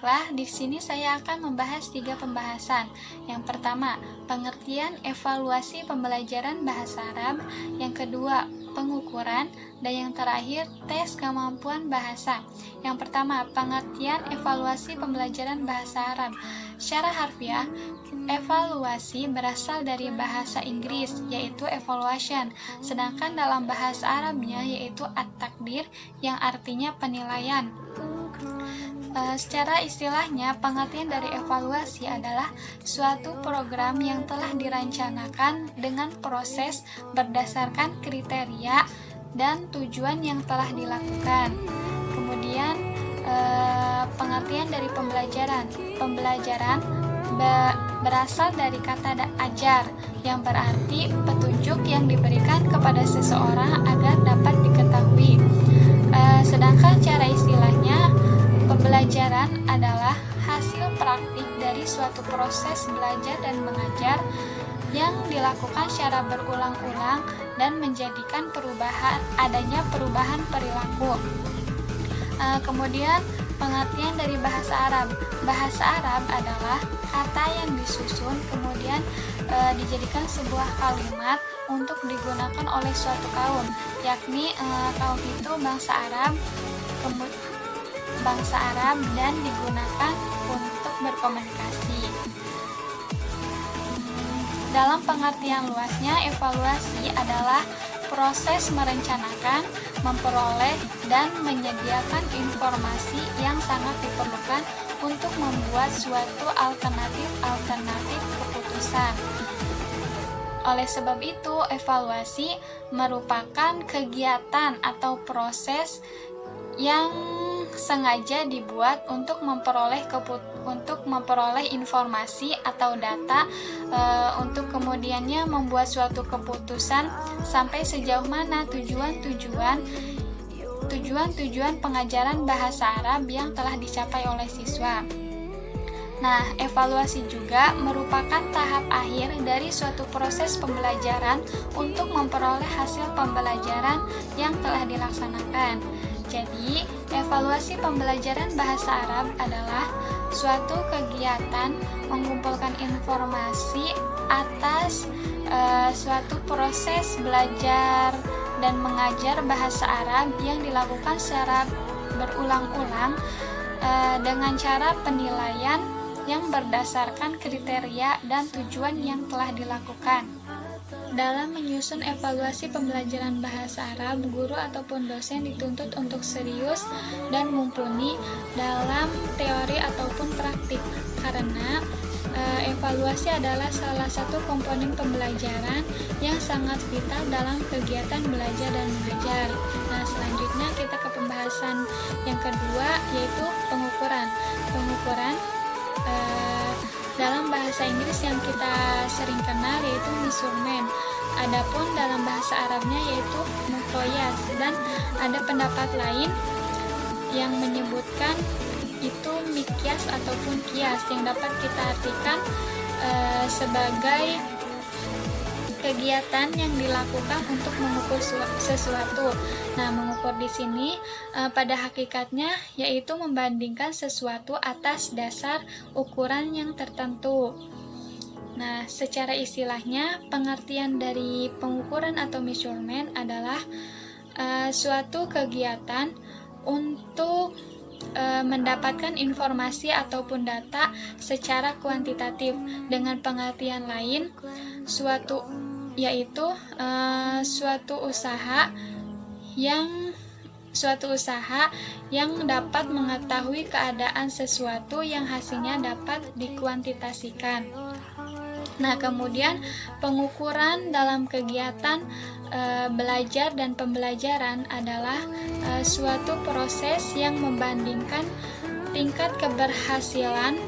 Baiklah, di sini saya akan membahas 3 pembahasan. Yang pertama, pengertian evaluasi pembelajaran bahasa Arab. Yang kedua, pengukuran. Dan yang terakhir, tes kemampuan bahasa. Yang pertama, pengertian evaluasi pembelajaran bahasa Arab. Secara harfiah, evaluasi berasal dari bahasa Inggris, yaitu evaluation. Sedangkan dalam bahasa Arabnya, yaitu at-takdir, yang artinya penilaian. Secara istilahnya, pengertian dari evaluasi adalah suatu program yang telah dirancangkan dengan proses berdasarkan kriteria dan tujuan yang telah dilakukan. Kemudian, pengertian dari pembelajaran. Pembelajaran berasal dari kata ajar, yang berarti petunjuk yang diberikan kepada seseorang agar dapat diketahui. Sedangkan cara istilahnya, pembelajaran adalah hasil praktik dari suatu proses belajar dan mengajar yang dilakukan secara berulang-ulang dan menjadikan adanya perubahan perilaku. Kemudian pengertian dari bahasa Arab. Bahasa Arab adalah kata yang disusun kemudian dijadikan sebuah kalimat untuk digunakan oleh suatu kaum, yakni kaum itu bangsa Arab dan digunakan untuk berkomunikasi. Dalam pengertian luasnya, evaluasi adalah proses merencanakan, memperoleh, dan menyediakan informasi yang sangat diperlukan untuk membuat suatu alternatif keputusan. Oleh sebab itu, evaluasi merupakan kegiatan atau proses yang sengaja dibuat untuk memperoleh informasi atau data untuk kemudiannya membuat suatu keputusan sampai sejauh mana tujuan pengajaran bahasa Arab yang telah dicapai oleh siswa. Nah, evaluasi juga merupakan tahap akhir dari suatu proses pembelajaran untuk memperoleh hasil pembelajaran yang telah dilaksanakan. Jadi, evaluasi pembelajaran bahasa Arab adalah suatu kegiatan mengumpulkan informasi atas suatu proses belajar dan mengajar bahasa Arab yang dilakukan secara berulang-ulang dengan cara penilaian yang berdasarkan kriteria dan tujuan yang telah dilakukan. Dalam menyusun evaluasi pembelajaran bahasa Arab, guru ataupun dosen dituntut untuk serius dan mumpuni dalam teori ataupun praktik, karena evaluasi adalah salah satu komponen pembelajaran yang sangat vital dalam kegiatan belajar dan mengajar. Nah, selanjutnya kita ke pembahasan yang kedua, yaitu pengukuran. Dalam bahasa Inggris yang kita sering kenal yaitu measurement. Adapun dalam bahasa Arabnya yaitu muqayas, dan ada pendapat lain yang menyebutkan itu mikyas ataupun kias, yang dapat kita artikan sebagai kegiatan yang dilakukan untuk mengukur sesuatu. Nah, mengukur di sini pada hakikatnya yaitu membandingkan sesuatu atas dasar ukuran yang tertentu. Nah, secara istilahnya, pengertian dari pengukuran atau measurement adalah suatu kegiatan untuk mendapatkan informasi ataupun data secara kuantitatif. Dengan pengertian lain, suatu usaha yang dapat mengetahui keadaan sesuatu yang hasilnya dapat dikuantitasikan. Nah, kemudian pengukuran dalam kegiatan belajar dan pembelajaran adalah suatu proses yang membandingkan tingkat keberhasilan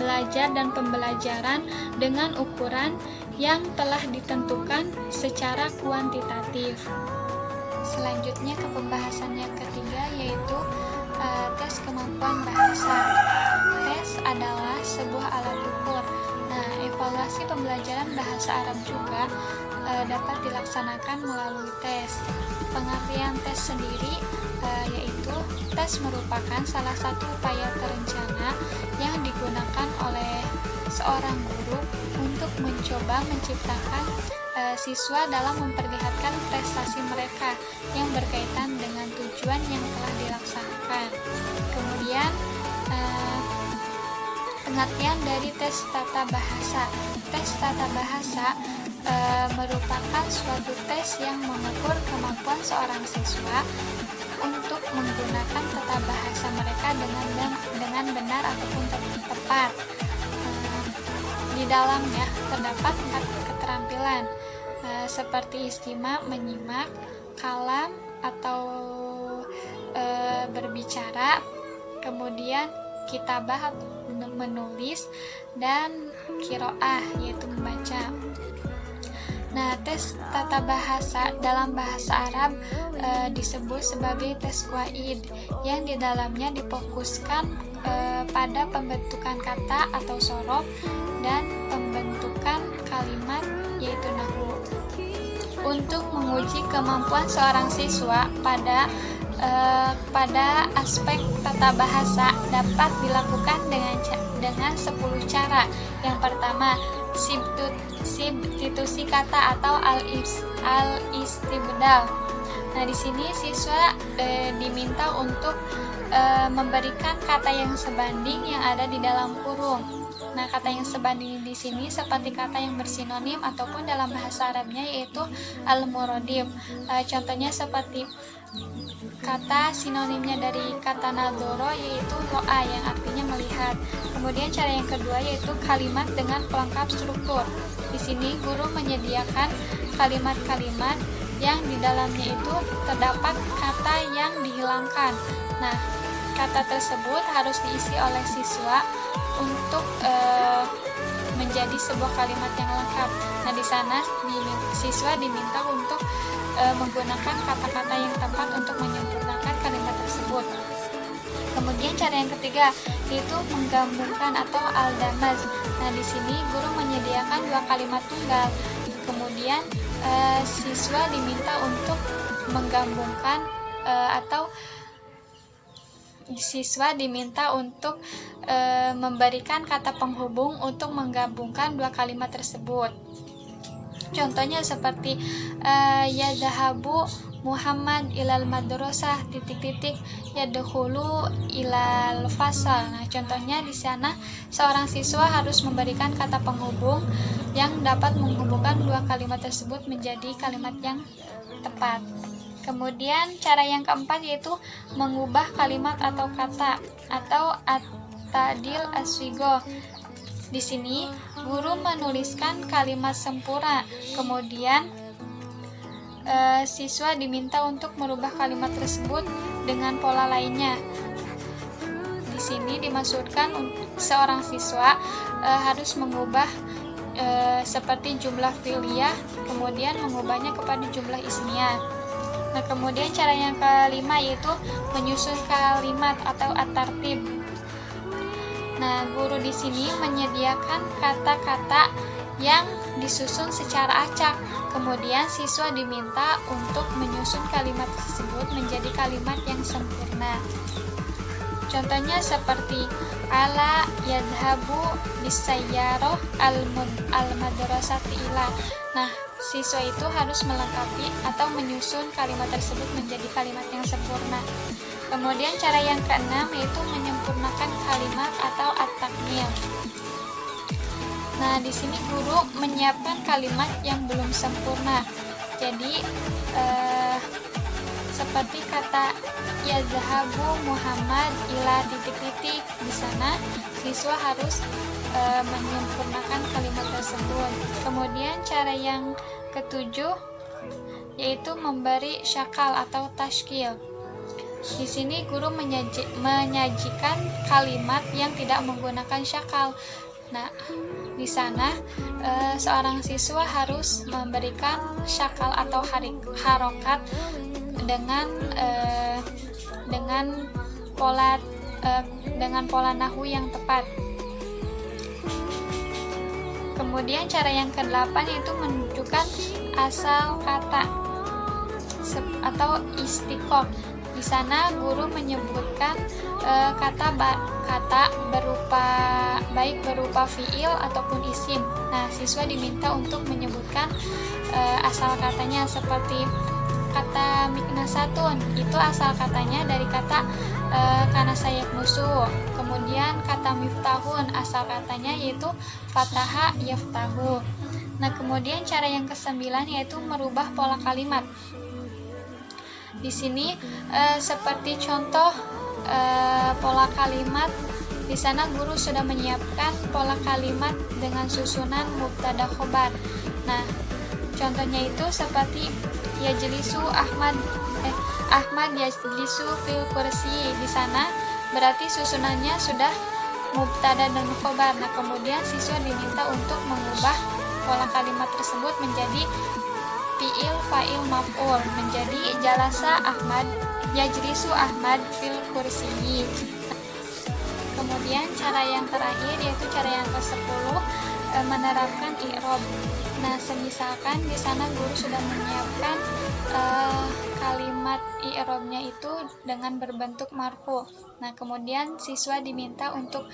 belajar dan pembelajaran dengan ukuran yang telah ditentukan secara kuantitatif. Selanjutnya ke pembahasan yang ketiga, yaitu tes kemampuan bahasa. Tes adalah sebuah alat ukur. Nah, evaluasi pembelajaran bahasa Arab juga dapat dilaksanakan melalui tes. Pengertian tes sendiri yaitu tes merupakan salah satu upaya terencana yang digunakan oleh seorang guru untuk mencoba menciptakan siswa dalam memperlihatkan prestasi mereka yang berkaitan dengan tujuan yang telah dilaksanakan. Kemudian pengertian dari tes tata bahasa. Tes tata bahasa merupakan suatu tes yang mengukur kemampuan seorang siswa untuk menggunakan tata bahasa mereka dengan benar ataupun tepat. Di dalamnya terdapat 4 keterampilan seperti istima, menyimak, kalam atau berbicara, kemudian kitabah menulis, dan qiraah yaitu membaca. Nah, tes tata bahasa dalam bahasa Arab disebut sebagai tes qawaid yang di dalamnya difokuskan pada pembentukan kata atau sorof dan pembentukan kalimat yaitu nahwu. Untuk menguji kemampuan seorang siswa pada aspek tata bahasa dapat dilakukan dengan 10 cara. Yang pertama, substitusi kata atau al-istibdal. Nah, di sini siswa diminta untuk memberikan kata yang sebanding yang ada di dalam kurung. Nah, kata yang sebanding di sini seperti kata yang bersinonim ataupun dalam bahasa Arabnya yaitu al-muradif. Contohnya seperti kata sinonimnya dari kata nadoro yaitu ro'a yang artinya melihat. Kemudian cara yang kedua yaitu kalimat dengan pelengkap struktur. Di sini guru menyediakan kalimat-kalimat yang di dalamnya itu terdapat kata yang dihilangkan. Nah, kata tersebut harus diisi oleh siswa untuk menjadi sebuah kalimat yang lengkap. Nah, di sana siswa diminta untuk menggunakan kata-kata yang tepat untuk menyempurnakan kalimat tersebut. Kemudian cara yang ketiga yaitu menggabungkan atau al-damaz. Nah, di sini guru menyediakan 2 kalimat tunggal. Kemudian siswa diminta untuk menggabungkan memberikan kata penghubung untuk menggabungkan 2 kalimat tersebut. Contohnya seperti yadhabu Muhammad ilal madrasah ... yadkhulu ilal fasal. Nah, contohnya di sana seorang siswa harus memberikan kata penghubung yang dapat menghubungkan 2 kalimat tersebut menjadi kalimat yang tepat. Kemudian cara yang keempat yaitu mengubah kalimat atau kata atau at-ta'dil aswigo. Di sini guru menuliskan kalimat sempurna, kemudian siswa diminta untuk merubah kalimat tersebut dengan pola lainnya. Di sini dimaksudkan seorang siswa harus mengubah seperti jumlah fi'liyah, kemudian mengubahnya kepada jumlah ismiyah. Nah, kemudian cara yang kelima yaitu menyusun kalimat atau at-tartib. Nah, guru di sini menyediakan kata-kata yang disusun secara acak. Kemudian siswa diminta untuk menyusun kalimat tersebut menjadi kalimat yang sempurna. Contohnya seperti ala yadhabu bisayyarah al-madrasati ila. Nah, siswa itu harus melengkapi atau menyusun kalimat tersebut menjadi kalimat yang sempurna. Kemudian cara yang keenam yaitu menyempurnakan kalimat atau at-takmil. Nah, di sini guru menyiapkan kalimat yang belum sempurna. Jadi seperti kata yazhabu Muhammad ila ... Di sana siswa harus menyempurnakan kalimat tersebut. Kemudian cara yang ketujuh yaitu memberi syakal atau tashkil. Di sini guru menyajikan kalimat yang tidak menggunakan syakal. Nah, di sana seorang siswa harus memberikan syakal atau harokat dengan pola nahwu yang tepat. kemudian cara yang ke-8 yaitu menunjukkan asal kata atau istiqoh. Di sana guru menyebutkan kata berupa fiil ataupun isim. Nah, siswa diminta untuk menyebutkan asal katanya, seperti kata miknasatun, itu asal katanya dari kata kana sayak musuh. Kemudian kata miftahun, asal katanya yaitu fataha yaftahu. Nah, kemudian cara yang ke-9 yaitu merubah pola kalimat. Di sini seperti contoh pola kalimat, di sana guru sudah menyiapkan pola kalimat dengan susunan mubtada khobar. Nah, contohnya itu seperti yajlisu Ahmad yajlisu fil kursi. Di sana berarti susunannya sudah mubtada dan khobar. Nah, kemudian siswa diminta untuk mengubah pola kalimat tersebut menjadi fi'il fa'il maf'ul, menjadi jalasa Ahmad yajlisu Ahmad fil kursiyi. Kemudian cara yang terakhir yaitu cara yang ke-10, menerapkan i'rab. Nah, semisalkan di sana guru sudah menyiapkan kalimat i'rabnya itu dengan berbentuk marfu. Nah, kemudian siswa diminta untuk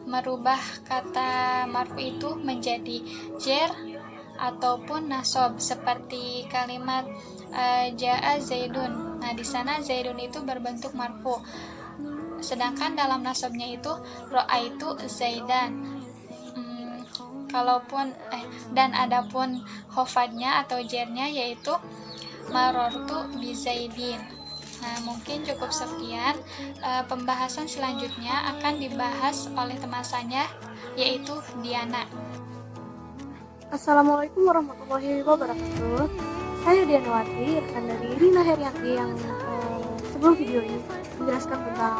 merubah kata marfu itu menjadi jer ataupun nasob, seperti kalimat jaa zaidun. Nah, di sana zaidun itu berbentuk marfu, sedangkan dalam nasobnya itu ro'aitu zaidan. Dan adapun khofadnya atau jernya yaitu marortu bi zaidin. Nah, mungkin cukup sekian. Pembahasan selanjutnya akan dibahas oleh teman saya, yaitu Diana. Assalamualaikum warahmatullahi wabarakatuh. Saya Dianawati, rekan dari Rina Herianti yang sebelum video ini menjelaskan tentang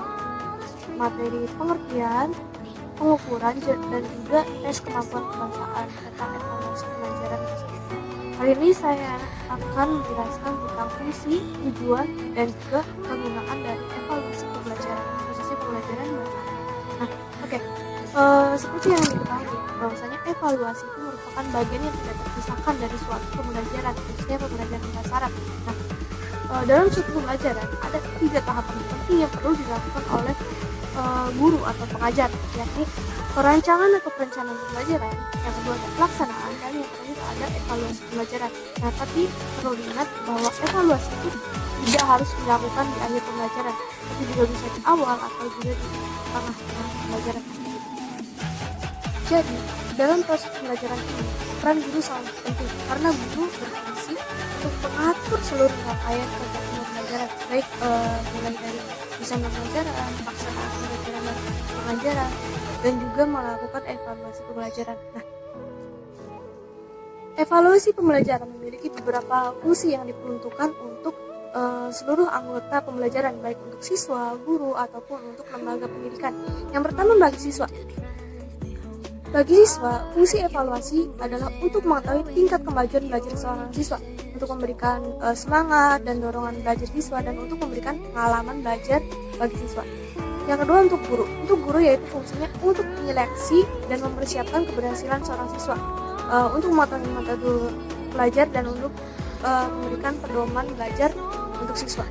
materi pengertian, pengukuran, dan juga tes kemampuan kebangsaan tentang evaluasi pelajaran tersebut. Kali ini saya akan menjelaskan tentang fungsi, tujuan, dan juga penggunaan dari evaluasi pembelajaran, khususnya pembelajaran bahasa. Nah, seperti yang diketahui, bahwasanya evaluasi itu merupakan bagian yang tidak terpisahkan dari suatu pembelajaran, khususnya pembelajaran bahasa Arab. Nah, dalam suatu pembelajaran ada 3 tahapan penting yang perlu dilakukan oleh guru atau pengajar, yakni perancangan atau perencanaan pembelajaran, yang kedua ada pelaksanaan, dan yang ketiga ada evaluasi pembelajaran. Nah, tapi perlu diingat bahwa evaluasi itu tidak harus dilakukan di akhir pembelajaran, tapi juga bisa di awal atau juga di tengah-tengah pembelajaran. Jadi, dalam proses pembelajaran ini, peran guru sangat penting karena guru berfungsi untuk mengatur seluruh rangkaian kegiatan pembelajaran, baik mulai dari misalnya pembelajaran, pelaksanaan pembelajaran dan pengajaran, dan juga melakukan evaluasi pembelajaran. Nah, evaluasi pembelajaran memiliki beberapa fungsi yang diperuntukkan untuk seluruh anggota pembelajaran, baik untuk siswa, guru, ataupun untuk lembaga pendidikan. Yang pertama, bagi siswa. Bagi siswa, fungsi evaluasi adalah untuk mengetahui tingkat kemajuan belajar seorang siswa, untuk memberikan semangat dan dorongan belajar siswa, dan untuk memberikan pengalaman belajar bagi siswa. Yang kedua, untuk guru. Untuk guru yaitu fungsinya untuk menyeleksi dan mempersiapkan keberhasilan seorang siswa, untuk memotong metode belajar dan untuk memberikan pedoman belajar untuk siswa.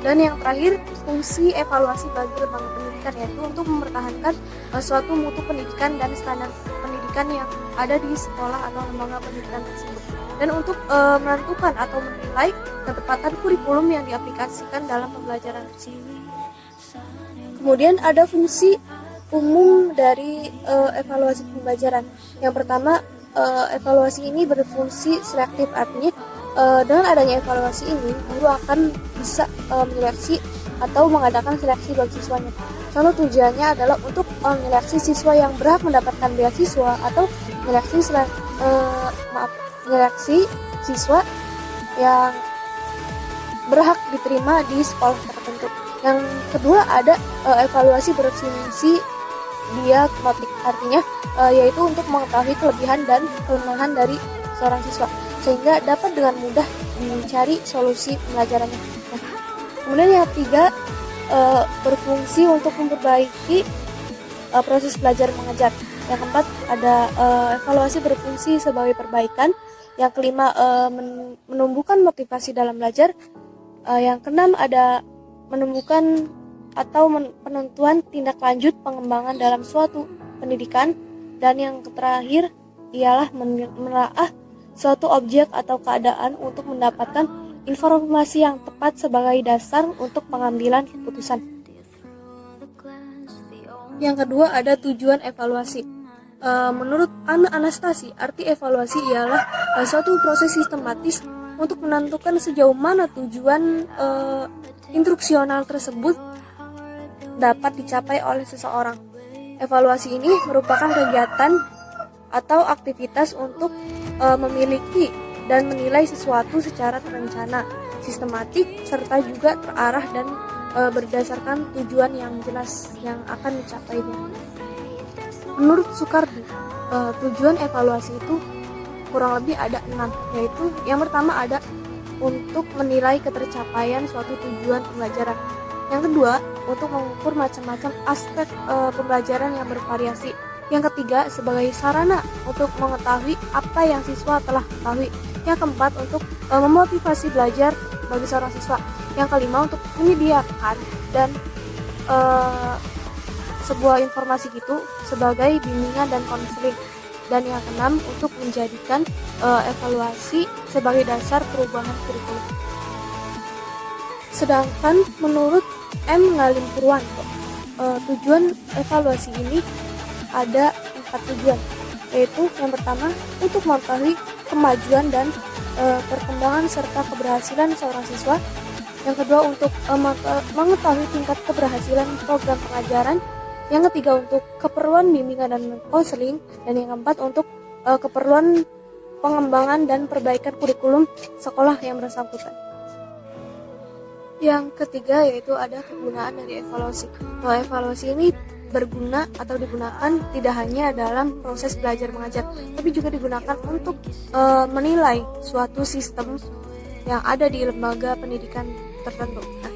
Dan yang terakhir, fungsi evaluasi bagi lembaga pendidikan yaitu untuk mempertahankan suatu mutu pendidikan dan standar pendidikan yang ada di sekolah atau lembaga pendidikan tersebut, dan untuk menentukan atau menilai ketepatan kurikulum yang diaplikasikan dalam pembelajaran tersebut. Kemudian ada fungsi umum dari evaluasi pembelajaran. Yang pertama, evaluasi ini berfungsi selektif, artinya dengan adanya evaluasi ini, guru akan bisa menyeleksi atau mengadakan seleksi bagi siswanya. Contoh tujuannya adalah untuk menyeleksi siswa yang berhak mendapatkan beasiswa atau menyeleksi siswa yang berhak diterima di sekolah tertentu. Yang kedua ada evaluasi berfungsi diagnostik, artinya yaitu untuk mengetahui kelebihan dan kelemahan dari seorang siswa, sehingga dapat dengan mudah dicari solusi pembelajarannya. Nah, kemudian yang ketiga, berfungsi untuk memperbaiki proses belajar mengajar. Yang keempat ada evaluasi berfungsi sebagai perbaikan. Yang kelima menumbuhkan motivasi dalam belajar. Yang keenam ada menumbuhkan atau penentuan tindak lanjut pengembangan dalam suatu pendidikan. Dan yang terakhir ialah menelaah suatu objek atau keadaan untuk mendapatkan informasi yang tepat sebagai dasar untuk pengambilan keputusan. Yang kedua ada tujuan evaluasi. Menurut Anastasi, arti evaluasi ialah suatu proses sistematis untuk menentukan sejauh mana tujuan instruksional tersebut dapat dicapai oleh seseorang. Evaluasi ini merupakan kegiatan atau aktivitas untuk memiliki dan menilai sesuatu secara terencana, sistematik, serta juga terarah dan berdasarkan tujuan yang jelas yang akan dicapainya. Menurut Soekardi, tujuan evaluasi itu kurang lebih ada 6, yaitu yang pertama ada untuk menilai ketercapaian suatu tujuan pembelajaran. Yang kedua, untuk mengukur macam-macam aspek pembelajaran yang bervariasi. Yang ketiga, sebagai sarana untuk mengetahui apa yang siswa telah ketahui. Yang keempat, untuk memotivasi belajar bagi seorang siswa. Yang kelima, untuk menyediakan dan sebuah informasi gitu sebagai bimbingan dan konseling. Dan yang keenam, untuk menjadikan evaluasi sebagai dasar perubahan kurikulum. Sedangkan menurut M. Ngalim Purwanto, tujuan evaluasi ini ada 4 tujuan, yaitu yang pertama untuk mengetahui kemajuan dan perkembangan serta keberhasilan seorang siswa. Yang kedua untuk mengetahui tingkat keberhasilan program pengajaran. Yang ketiga untuk keperluan bimbingan dan konseling. Dan yang keempat untuk keperluan pengembangan dan perbaikan kurikulum sekolah yang bersangkutan. Yang ketiga yaitu ada kegunaan dari evaluasi. Evaluasi ini berguna atau digunakan tidak hanya dalam proses belajar mengajar, tapi juga digunakan untuk menilai suatu sistem yang ada di lembaga pendidikan tertentu. Nah,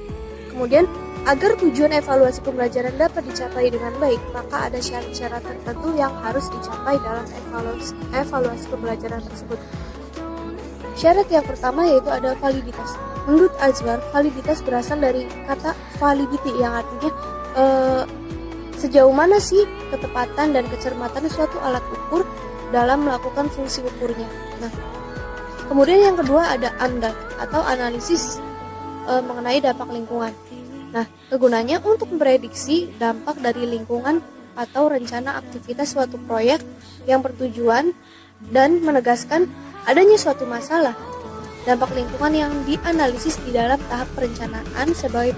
kemudian agar tujuan evaluasi pembelajaran dapat dicapai dengan baik, maka ada syarat-syarat tertentu yang harus dicapai dalam evaluasi pembelajaran tersebut. Syarat yang pertama yaitu ada validitas. Menurut Azwar, validitas berasal dari kata validity yang artinya sejauh mana sih ketepatan dan kecermatan suatu alat ukur dalam melakukan fungsi ukurnya. Nah, kemudian yang kedua ada ANDA atau analisis mengenai dampak lingkungan. Nah, kegunaannya untuk memprediksi dampak dari lingkungan atau rencana aktivitas suatu proyek yang bertujuan dan menegaskan adanya suatu masalah. Dampak lingkungan yang dianalisis di dalam tahap perencanaan sebagai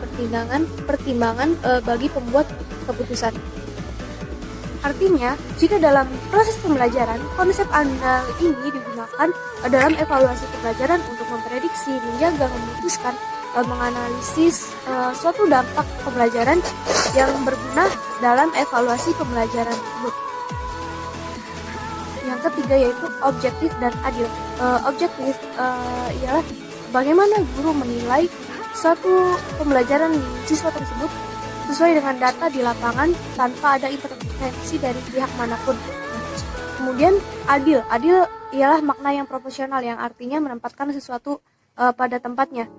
pertimbangan bagi pembuat keputusan. Artinya, jika dalam proses pembelajaran, konsep ANDA ini digunakan dalam evaluasi pembelajaran untuk memprediksi, menjaga, memutuskan, menganalisis suatu dampak pembelajaran yang berguna dalam evaluasi pembelajaran tersebut. Yang ketiga yaitu objektif dan adil. Objektif ialah bagaimana guru menilai suatu pembelajaran siswa tersebut sesuai dengan data di lapangan tanpa ada intervensi dari pihak manapun. Kemudian adil ialah makna yang proporsional yang artinya menempatkan sesuatu pada tempatnya.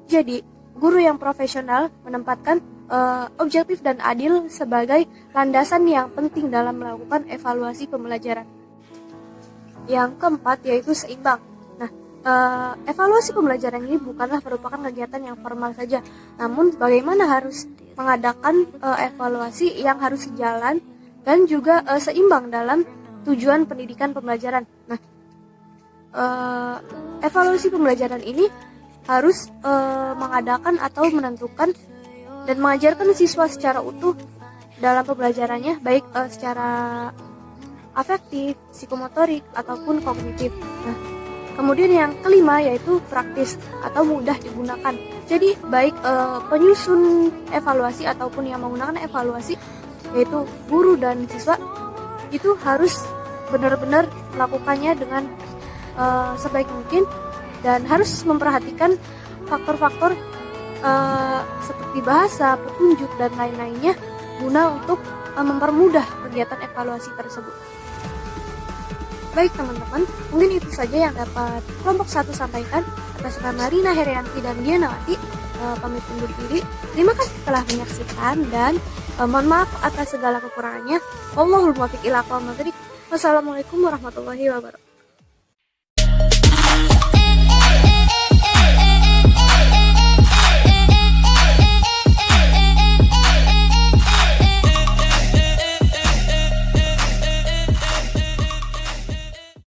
Jadi, guru yang profesional menempatkan objektif dan adil sebagai landasan yang penting dalam melakukan evaluasi pembelajaran. Yang keempat yaitu seimbang. Nah, evaluasi pembelajaran ini bukanlah merupakan kegiatan yang formal saja, namun bagaimana harus mengadakan evaluasi yang harus sejalan dan juga seimbang dalam tujuan pendidikan pembelajaran. Nah, evaluasi pembelajaran ini harus mengadakan atau menentukan dan mengajarkan siswa secara utuh dalam pembelajarannya, baik secara afektif, psikomotorik, ataupun kognitif. Nah, kemudian yang kelima yaitu praktis atau mudah digunakan. Jadi baik penyusun evaluasi ataupun yang menggunakan evaluasi, yaitu guru dan siswa, itu harus benar-benar melakukannya dengan sebaik mungkin dan harus memperhatikan faktor-faktor seperti bahasa, petunjuk, dan lain-lainnya guna untuk mempermudah kegiatan evaluasi tersebut. Baik teman-teman, mungkin itu saja yang dapat kelompok 1 sampaikan. Atas nama Rina Herianti dan Dianawati, pamit undur diri. Terima kasih telah menyaksikan dan mohon maaf atas segala kekurangannya. Wallahul muwaffiq ila aqwamit thoriq. Wassalamualaikum warahmatullahi wabarakatuh.